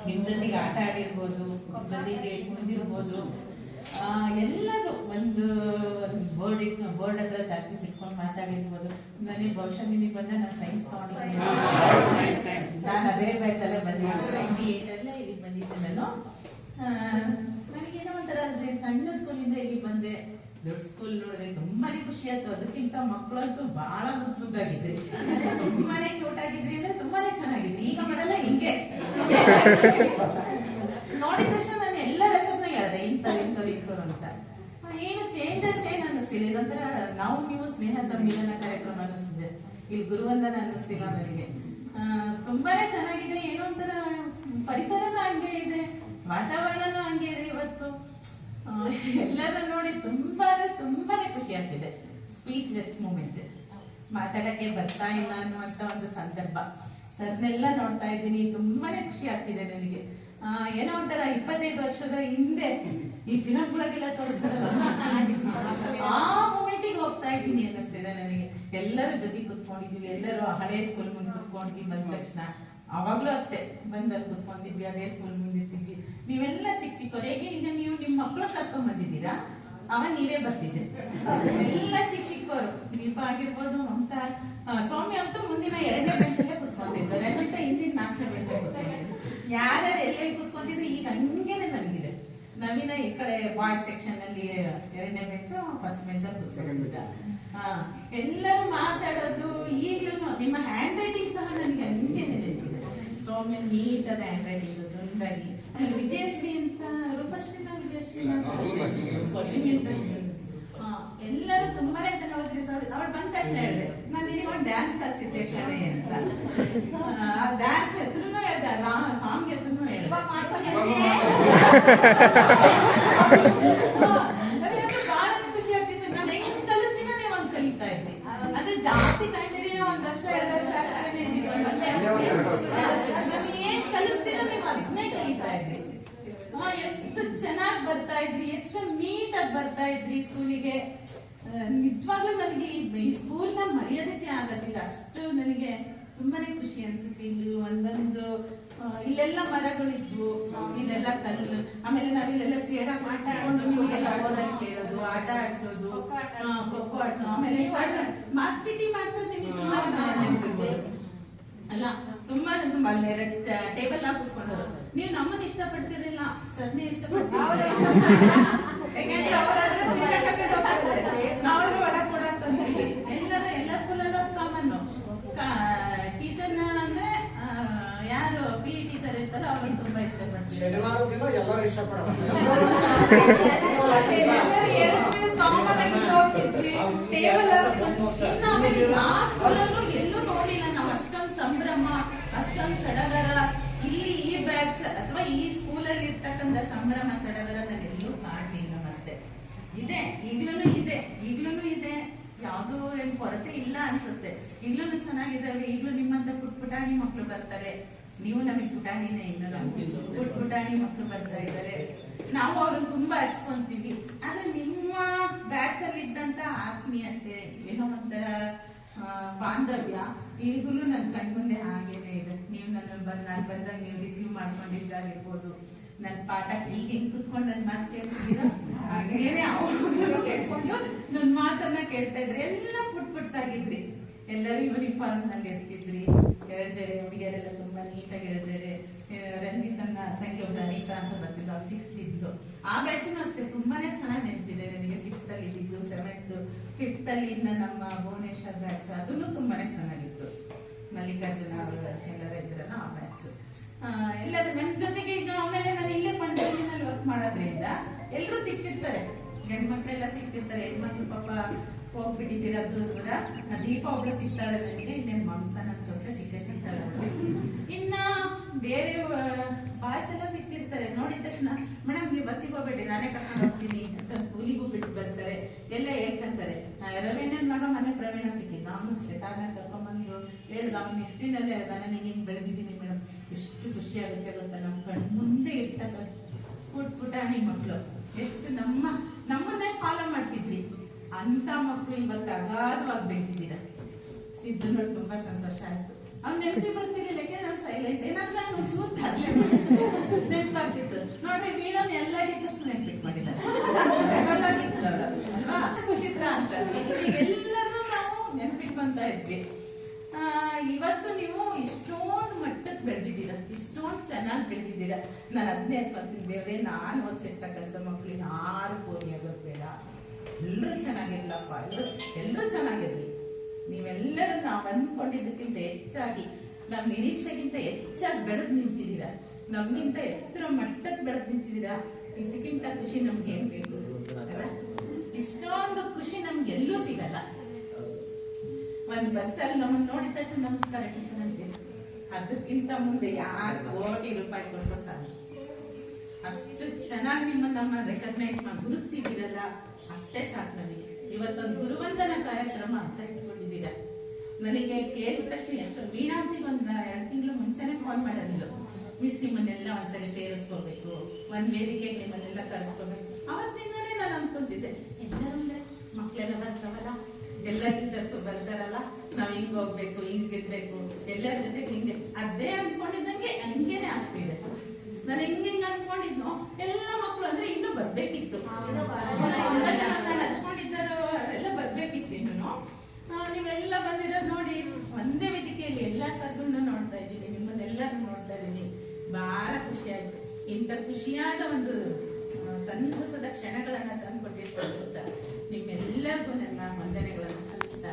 ನಿಮ್ ಜೊತೆಗೆ ಆಟ ಆಡಿರ್ಬೋದು, ಜೊತೆಗೆ ಕುಣಿದಿರ್ಬೋದು, ಎಲ್ಲದು ಒಂದು ಬೋರ್ಡ್ ಹತ್ರ ಚಾಕ್ಪೀಸ್ ಇಟ್ಕೊಂಡು ಮಾತಾಡಿರ್ಬೋದು. ನನಗೆ ಬಹುಶಃ ನಿಮಗೆ ಬಂದ ನಾನು ಸೈನ್ಸ್ ತಗೊಂಡಿದ್ದೀನಿ, ನಾನು ಅದೇ ಬ್ಯಾಚ್ ಅಲ್ಲೇ ಬಂದಿದ್ದು, 98 ಇಲ್ಲಿ ಬಂದಿದ್ದೆ ನಾನು. ನನಗೇನೋ ಒಂಥರ ಅಂದ್ರೆ ಸಣ್ಣ ಸ್ಕೂಲಿಂದ ಇಲ್ಲಿ ಬಂದೆ, ದೊಡ್ಡ ಸ್ಕೂಲ್ ನೋಡಿದ್ರೆ ತುಂಬಾನೇ ಖುಷಿ ಆಯ್ತು. ಅದಕ್ಕಿಂತ ಮಕ್ಕಳಂತೂ ಬಹಳ ಮುದ್ದಾಗಿದ್ರಿ, ತುಂಬಾನೇ ಕ್ಯೂಟ್ ಆಗಿದ್ರಿ, ಅಂದ್ರೆ ತುಂಬಾನೇ ಚೆನ್ನಾಗಿದ್ರಿ. ಈಗ ಬರಲ್ಲ ಹಿಂಗೆ ನೋಡಿದ ತಕ್ಷಣ ನಾನು ಎಲ್ಲ ರೆಸಪ್ನ ಹೇಳಿದೆ, ಇಂಥವ್ರು ಅಂತ. ಏನು ಚೇಂಜಸ್ ಏನ್ ಅನ್ನಿಸ್ತಿಲ್ಲ, ಇದೊಂಥರ ನಾವು ನೀವು ಸ್ನೇಹ ಸಮ್ಮಿಲನ ಕಾರ್ಯಕ್ರಮ ಅನ್ನಿಸ್ತಿದೆ, ಇಲ್ಲಿ ಗುರುವಂದನ ಅನ್ನಿಸ್ತಿಲ್ಲ ನನಗೆ. ತುಂಬಾನೇ ಚೆನ್ನಾಗಿದೆ, ಏನೋ ಒಂಥರ ಪರಿಸರನೂ ಹಂಗೆ ಇದೆ, ವಾತಾವರಣನೂ ಹಂಗೆ ಇದೆ. ಇವತ್ತು ಎಲ್ಲರ ನೋಡಿ ತುಂಬಾನೇ ಖುಷಿ ಆಗ್ತಿದೆ. ಸ್ಪೀಚ್ಲೆಸ್ ಮೂಮೆಂಟ್, ಮಾತಾಡಕ್ಕೆ ಬರ್ತಾ ಇಲ್ಲ ಅನ್ನುವಂತ ಒಂದು ಸಂದರ್ಭ. ಸರ್ನೆಲ್ಲ ನೋಡ್ತಾ ಇದ್ದೀನಿ, ತುಂಬಾನೇ ಖುಷಿ ಆಗ್ತಿದೆ ನನಗೆ. ಏನೋ ಒಂಥರ 25 ವರ್ಷದ ಹಿಂದೆ ಈ ಫಿಲಂಗಳಿಗೆಲ್ಲ ತೋರಿಸ್ತಾರಲ್ಲ, ಆ ಮೂಮೆಂಟಿಗೆ ಹೋಗ್ತಾ ಇದ್ದೀನಿ ಅನ್ನಿಸ್ತಿದೆ ನನಗೆ. ಎಲ್ಲರೂ ಜೊತೆ ಕುತ್ಕೊಂಡಿದ್ವಿ, ಎಲ್ಲರೂ ಹಳೆ ಸ್ಕೂಲ್ ಮುಂದೆ ಕುತ್ಕೊಂಡಿದ್ವಿ. ಬಂದ ತಕ್ಷಣ ಅವಾಗ್ಲೂ ಅಷ್ಟೇ ಬಂದಲ್ಲಿ ಕುತ್ಕೊಂತಿದ್ವಿ, ಅದೇ ಸ್ಕೂಲ್ ಮುಂದಿರ್ತಿದ್ವಿ. ನೀವೆಲ್ಲ ಚಿಕ್ಕವ್ರು, ಹೇಗೆ ಈಗ ನೀವು ನಿಮ್ಮ ಮಕ್ಕಳು ಕರ್ಕೊಂಡ್ ಬಂದಿದ್ದೀರಾ, ಅವಾಗ ನೀವೇ ಬರ್ತಿದ್ರಿ. ಎಲ್ಲ ಚಿಕ್ಕವರು, ದೀಪ ಆಗಿರ್ಬೋದು, ಮಮತಾ, ಸೌಮ್ಯ ಅಂತೂ ಮುಂದಿನ 2ನೇ ಬೆಂಚಲ್ಲೇ ಕುತ್ಕೊಂತಿದ್ರು, ರಚಿತ ಹಿಂದಿನ 4ನೇ ಬೆಂಚಲ್ಲಿ ಕುತ್ಕೊಂಡಿದ್ರು. ಯಾರ್ಯಾರು ಎಲ್ಲೆಲ್ಲಿ ಕುತ್ಕೊಂತಿದ್ರು ಈಗ ಹಂಗೇನೆ ನನಗಿದೆ. ನವೀನ ಈ ಕಡೆ ಬಾಯ್ಸ್ ಸೆಕ್ಷನ್ ಅಲ್ಲಿ 2ನೇ ಬೆಂಚು, ಫಸ್ಟ್ ಬೆಂಚಲ್ಲಿ ಕುತ್ಕೊಂಡಿದ್ದ. ಎಲ್ಲರೂ ಮಾತಾಡೋದು. ಈಗ್ಲೂ ನಿಮ್ಮ ಹ್ಯಾಂಡ್ ರೈಟಿಂಗ್ ಸಹ ನನಗೆ ಹಂಗೇನೆ ನೆನಪಿದೆ. ಸೌಮ್ಯ ನೀಟಾದ ಹ್ಯಾಂಡ್ ರೈಟಿಂಗ್, ದುಂಡಾಗಿ. ವಿಜಯಶ್ರೀ ಅಂತ, ರೂಪಶ್ರೀನ ವಿಜಯಶ್ರೀ ಎಲ್ಲರೂ ತುಂಬಾನೇ ಚೆನ್ನಾಗಿ ಅವ್ರು ಬಂದ ತಕ್ಷಣ ಹೇಳಿದೆ, ನಾನು ನಿನಗೆ ಒಂದು ಡ್ಯಾನ್ಸ್ ಕಲಿಸಿದ್ದೆ ಕಣೆ ಅಂತ. ಆ ಡ್ಯಾನ್ಸ್ ಹೆಸರು ಹೇಳ್ದೆ, ಸಾಂಗ್ ಹೆಸರು ಹೇಳ್ದೆ. ಬಹಳ ಖುಷಿ ಆಗ್ತಿತ್ತು. ನಾನು ಹೆಂಗ್ ಕಲಿಸ್ತೀನೋ ನೀವು ಒಂದು ಕಲಿತಾ ಇದ್ರಿ. ಅದೇ ಜಾಸ್ತಿ ಟೈಮ್ ಇರಿ, 1 ವರ್ಷ 2 ವರ್ಷ ಅಷ್ಟೇ ಏನ್ ಕಲಿಸ್ತೀರೋ ನೀವು ಅದನ್ನೇ ಕಲಿತಾ ಇದ್ರಿ. ಎಷ್ಟು ಚೆನ್ನಾಗಿ ಬರ್ತಾ ಇದ್ರಿ, ಎಷ್ಟು ನೀಟಾಗಿ ಬರ್ತಾ ಇದ್ರಿ ಸ್ಕೂಲಿಗೆ. ನಿಜವಾಗ್ಲೂ ನನಗೆ ಈ ಸ್ಕೂಲ್ನ ಮರೆಯೋದಕ್ಕೆ ಆಗೋದಿಲ್ಲ, ಅಷ್ಟು ನನಗೆ ತುಂಬಾನೇ ಖುಷಿ ಅನ್ಸುತ್ತೆ. ಇಲ್ಲಿ ಒಂದೊಂದು ಇಲ್ಲೆಲ್ಲ ಮರಗಳಿದ್ವು, ಇಲ್ಲೆಲ್ಲ ಕಲ್ಲು, ಆಮೇಲೆ ನಾವಿಲ್ಲೆಲ್ಲ ಚೇರಾಗಿ ಮಾತಾಡ್ಕೊಂಡು ನಿಮಗೆಲ್ಲ ಓದಕ್ಕೆ ಕೇಳೋದು, ಆಟ ಆಡ್ಸೋದು, ಖೋಖೋ ಆಡ್ಸೋದು, ಆಮೇಲೆ ಮಾಸ್ ಪಿಟಿ ಮಾಡ್ಸೋದು ಅಲ್ಲ. ತುಂಬಾ ಅಲ್ಲಿ 2 ಟೇಬಲ್ ಹಾಕಿಸ್ಕೊಂಡವರು. ನೀವು ನಮ್ಮನ್ನ ಇಷ್ಟಪಡ್ತಿರಲಿಲ್ಲ, ಸರ್ನೇ ಇಷ್ಟಪಡ್ತೀವಿ. ನಾವಾದ್ರೂ ಒಳಗ್ ಕೊಡಾಕ್ತೀವಿ. ಎಲ್ಲ ಸ್ಕೂಲಲ್ಲೂ ಕಾಮನ್ನು. ಟೀಚರ್ನ ಅಂದ್ರೆ ಯಾರು PE ಟೀಚರ್ ಇರ್ತಾರೋ ಅವ್ರನ್ನ ತುಂಬಾ ಇಷ್ಟಪಡ್ತೀವಿ. ಕಾಮನ್ ಆಗಿ ಹೋಗ್ತಿದ್ವಿ, ಟೇಬಲ್ ಹಾಕಿಸ್ಕೊಂಡು. ಆ ಸ್ಕೂಲಲ್ಲೂ ಎಲ್ಲೂ ನೋಡಿಲ್ಲ ನಾವು ಅಷ್ಟೊಂದು ಸಂಭ್ರಮ, ಅಷ್ಟೊಂದು ಸಡಗರ. ಇಲ್ಲಿ ಈ ಬ್ಯಾಚ್ ಅಥವಾ ಈ ಸ್ಕೂಲಲ್ಲಿ ಇರ್ತಕ್ಕಂಥ ಸಂಭ್ರಮ ಸಡಗರ ನಾನು ಎಲ್ಲೂ ಕಾಣಲಿಲ್ಲ. ಮತ್ತೆ ಇದೆ, ಈಗ್ಲೂ ಇದೆ, ಯಾವ್ದು ಏನ್ ಕೊರತೆ ಇಲ್ಲ ಅನ್ಸುತ್ತೆ. ಈಗ್ಲೂ ಚೆನ್ನಾಗಿದ್ದಾವೆ. ಈಗ್ಲೂ ನಿಮ್ಮಂತ ಪುಟಾಣಿ ಮಕ್ಳು ಬರ್ತಾರೆ. ನೀವು ನಮಗೆ ಪುಟಾಣಿನೇ, ಇನ್ನೂ ಪುಟಾಣಿ ಮಕ್ಳು ಬರ್ತಾ ಇದ್ದಾರೆ. ನಾವು ಅವ್ರನ್ನ ತುಂಬಾ ಹಚ್ಕೊಂತೀವಿ. ಆದ್ರೆ ನಿಮ್ಮ ಬ್ಯಾಚ್ ಅಲ್ಲಿ ಇದ್ದಂತ ಆತ್ಮೀಯತೆ, ಏನೋ ಒಂಥರ ಬಾಂಧವ್ಯ ಈಗಲೂ ನನ್ನ ಕಣ್ಮುಂದೆ ಹಾಗೇನೆ ಇದೆ. ನೀವು ನಾನು ಬಂದಾಗ ನೀವು ರಿಸೀವ್ ಮಾಡ್ಕೊಂಡಿದ್ದಾಗಿರ್ಬೋದು, ನನ್ನ ಪಾಠ ಈಗ ಹೆಂಗ್ ಕುತ್ಕೊಂಡು ನನ್ನ ಮಾತು ಕೇಳ್ತಿದ್ದೀರಾ ಹಾಗೇನೆ ಅವರು ಕೇಳ್ಕೊಂಡು ನನ್ನ ಮಾತನ್ನ ಕೇಳ್ತಾ ಇದ್ರಿ. ಎಲ್ಲ ಪುಟ್ಟಾಗಿದ್ರಿ, ಎಲ್ಲರೂ ಯೂನಿಫಾರ್ಮ್ ನಲ್ಲಿ ಇರ್ತಿದ್ರಿ. 2 ಜಡೆ ಹುಡುಗಿಯರೆಲ್ಲ ತುಂಬಾ ನೀಟಾಗಿ 2 ಜಡೆ. ರಂಜಿತನ್ನ ತಂಗಿ ಒಬ್ಬ ಅನಿತಾ ಅಂತ ಬರ್ತಿದ್ರು, 6th ಇದ್ದು. ಆ ಬ್ಯಾಚನ್ನು ಅಷ್ಟೇ ತುಂಬಾನೇ ಚೆನ್ನಾಗಿ ನೆನಪಿದೆ ನನಗೆ. 6th ಅಲ್ಲಿ ಇದ್ದಿದ್ದು, 7th 5th ಅಲ್ಲಿ ಇನ್ನ ನಮ್ಮ ಭುವನೇಶ್ವರ್ ಬ್ಯಾಚ್, ಅದನ್ನು ತುಂಬಾನೇ ಚೆನ್ನಾಗಿತ್ತು. ಮಲ್ಲಿಕಾರ್ಜುನ ಅವರು ಎಲ್ಲರೂ ಇದ್ರಲ್ಲ, ಆ ಬ್ಯಾಚ್. ಎಲ್ಲರೂ ನನ್ನ ಜೊತೆಗೆ ಈಗ ಆಮೇಲೆ ನಾನು ಇಲ್ಲೇ ಪಂಚಾಯತಿನಲ್ಲಿ ವರ್ಕ್ ಮಾಡೋದ್ರಿಂದ ಎಲ್ಲರೂ ಸಿಕ್ತಿರ್ತಾರೆ, ಹೆಣ್ಮಕ್ಳೆಲ್ಲ ಸಿಕ್ತಿರ್ತಾರೆ. ಹೆಣ್ಮಕ್ಳು ಪಾಪ ಹೋಗ್ಬಿಟ್ಟಿದ್ದೀರ ದೂರ. ದೀಪ ಒಬ್ಳು ಸಿಗ್ತಾಳೆ ನನಗೆ, ಇನ್ನೇನು ಮಮತಾ ನನ್ನ ಸೊಸೆ ಸಿಗ್ತಾಳೆ. ಇನ್ನ ಬೇರೆ ಬಾಯ್ಸ್ ಎಲ್ಲ ಸಿಕ್ತಿರ್ತಾರೆ. ನೋಡಿದ ತಕ್ಷಣ ಮೇಡಮ್ ನೀವು ಬಸ್ಸಿಗೆ ಹೋಗ್ಬೇಡಿ, ನಾನೇ ಕರ್ಕೊಂಡು ಹೋಗ್ತೀನಿ ಅಂತ ಸ್ಕೂಲಿಗೂ ಬಿಟ್ಟು ಬರ್ತಾರೆ. ಎಲ್ಲ ಹೇಳ್ಕೊಂತಾರೆ. ರವೀಣನ್ ಮಗ ಮನೆ ಪ್ರವೀಣ ಸಿಕ್ಕಿದ್ದು, ಅವನು ಅಷ್ಟೇ ಕಾರಣ ಕರ್ಕೊಂಡ್ಬಂದು ಹೇಳ್ದ, ಅವನು ಹಿಸ್ಟ್ರಿನಲ್ಲೇ ಹೇಳ್ದ, ನಾನು ಹಿಂಗೆ ಬೆಳೆದಿದ್ದೀನಿ ಮೇಡಮ್. ಎಷ್ಟು ಖುಷಿ ಆಗುತ್ತೆ ಗೊತ್ತಾ, ನಮ್ಮ ಕಣ್ ಮುಂದೆ ಇರ್ತಕ್ಕ ಪುಟಾಣಿ ಮಕ್ಕಳು ಎಷ್ಟು ನಮ್ಮನ್ನೇ ಫಾಲೋ ಮಾಡ್ತಿದ್ವಿ. ಅಂತ ಮಕ್ಕಳು ಇವತ್ತು ಅಗಾಧವಾಗಿ ಬೆಳೆದಿದ್ದೀರ. ಸಿದ್ದು ನೋಡಿ ತುಂಬಾ ಸಂತೋಷ ಆಯ್ತು. ಅವ್ನು ನೆನಪಿ ಬರ್ತಿರ್ಲಿಲ್ಲ, ಯಾಕೆಂದ್ರೆ ನಾನು ಸೈಲೆಂಟ್. ಏನಾದ್ರು ನಾನು ಒಂಚೂರು ತರಲೆ ನೆನಪಾಗ್ತಿತ್ತು ನೋಡ್ರಿ. ಮೇಡಮ್ ಎಲ್ಲ ಟೀಚರ್ಸ್ ನೆನ್ಪಿಟ್ ಮಾಡಿದ್ದಾರೆ ಅಲ್ವಾ, ಸುಚಿತ್ರಾ ಅಂತ ಎಲ್ಲರೂ ನಾವು ನೆನ್ಪಿಟ್ಕೊಂತ ಇದ್ವಿ. ಇವತ್ತು ನೀವು ಇಷ್ಟೊಂದು ಮಟ್ಟಕ್ಕೆ ಬೆಳೆದಿದ್ದೀರಾ, ಇಷ್ಟೊಂದು ಚೆನ್ನಾಗಿ ಬೆಳೆದಿದ್ದೀರಾ. ನಾನು ಅದನ್ನೇ ಅನ್ಕೊಂತಿದ್ದೇವ್ರೆ, ನಾನು ಓದಿಸಿರ್ತಕ್ಕಂಥ ಮಕ್ಳು ಯಾರು ಪೋನಿ ಆಗೋದು ಬೇಡ, ಎಲ್ಲರೂ ಚೆನ್ನಾಗಿರ್ಲಪ್ಪ, ಎಲ್ಲರೂ ಚೆನ್ನಾಗಿರ್ಲಿ. ನೀವೆಲ್ಲರೂ ನಾವು ಅಂದ್ಕೊಂಡಿದ್ದಕ್ಕಿಂತ ಹೆಚ್ಚಾಗಿ, ನಮ್ಮ ನಿರೀಕ್ಷೆಗಿಂತ ಹೆಚ್ಚಾಗಿ ಬೆಳೆದು ನಿಂತಿದ್ದೀರಾ, ನಮ್ಗಿಂತ ಎತ್ತರ ಮಟ್ಟಕ್ಕೆ ಬೆಳೆದು ನಿಂತಿದ್ದೀರಾ. ಇದಕ್ಕಿಂತ ಖುಷಿ ನಮ್ಗೆ ಏನ್ ಬೇಕು ಅಲ್ಲ? ಇಷ್ಟೊಂದು ಖುಷಿ ನಮ್ಗೆ ಎಲ್ಲೂ ಸಿಗಲ್ಲ. ಒಂದ್ ಬಸ್ಸಲ್ಲಿ ನಮ್ಮನ್ನ ನೋಡಿದ ತಕ್ಷಣ ನಮಸ್ಕಾರ ಚೆನ್ನಾಗಿದೆ, ಅದಕ್ಕಿಂತ ಮುಂದೆ ಯಾರು ಕೋಟಿ ರೂಪಾಯಿ ಕೊಟ್ಟು ಸಾಕು. ಅಷ್ಟು ಚೆನ್ನಾಗಿ ನಿಮ್ಮನ್ನ ರೆಕಗ್ನೈಸ್ ಮಾಡಿ ಗುರುತಿಸಿದಿರಲ್ಲ, ಅಷ್ಟೇ ಸಾಕು ನಮಗೆ. ಇವತ್ತೊಂದು ಗುರುವಂದನ ಕಾರ್ಯಕ್ರಮ ಅಂತ ಇಟ್ಕೊಂಡಿದ್ದೀರ. ನನಗೆ ಕೇಳಿದ ತಕ್ಷಣ ಎಷ್ಟು ವೀಣಾಂತಿಗೆ ಒಂದ್ 2 ತಿಂಗಳು ಮುಂಚೆನೆ ಫೋನ್ ಮಾಡೋದಿಲ್ಲ, ಮಿಸ್ ನಿಮ್ಮನ್ನೆಲ್ಲ ಒಂದ್ಸರಿ ಸೇರಿಸ್ಕೋಬೇಕು, ಒಂದ್ ವೇದಿಕೆಗೆ ನಿಮ್ಮನ್ನೆಲ್ಲ ಕರೆಸ್ಕೋಬೇಕು. ಅವತ್ತಿಂದಾನೇ ನಾನು ಅನ್ಕೊಂತಿದ್ದೆ, ಎಲ್ಲರೂ ಮಕ್ಳೆಲ್ಲ ಬರ್ತಾವಲ್ಲ, ಎಲ್ಲ ಟೀಚರ್ಸ್ ಬರ್ತಾರಲ್ಲ, ನಾವ್ ಹಿಂಗ್ ಹೋಗ್ಬೇಕು, ಹಿಂಗಿರ್ಬೇಕು, ಎಲ್ಲರ ಜೊತೆಗೆ ಹಿಂಗೆ. ಅದೇ ಅನ್ಕೊಂಡಿದ್ದಂಗೆ ಹಂಗೇನೆ ಆಗ್ತಿದೆ. ನಾನು ಹೆಂಗ್ ಅನ್ಕೊಂಡಿದ್ನೋ ಎಲ್ಲ ಮಕ್ಳು ಅಂದ್ರೆ ಇನ್ನೂ ಬರ್ಬೇಕಿತ್ತು, ಹಚ್ಕೊಂಡಿದ್ದಾರೋ ಎಲ್ಲ ಬರ್ಬೇಕಿತ್ತು ಇನ್ನೂ. ನೀವೆಲ್ಲ ಬಂದಿರೋದು ನೋಡಿ, ಒಂದೇ ವೇದಿಕೆಯಲ್ಲಿ ಎಲ್ಲಾ ಸರ್ಗಳನ್ನ ನೋಡ್ತಾ ಇದ್ದೀನಿ, ನಿಮ್ಮನ್ನೆಲ್ಲರೂ ನೋಡ್ತಾ ಇದ್ದೀನಿ. ಬಹಳ ಖುಷಿ ಆಯ್ತು. ಇಂಥ ಖುಷಿಯಾದ ಒಂದು ಸಂತಸದ ಕ್ಷಣಗಳನ್ನ ತಂದ್ಕೊಟ್ಟಿರ್ತಾರೆ. ನಿಮ್ಮೆಲ್ಲರಿಗೂ ನನ್ನ ವಂದನೆಗಳನ್ನು ಸಲ್ಲಿಸ್ತಾ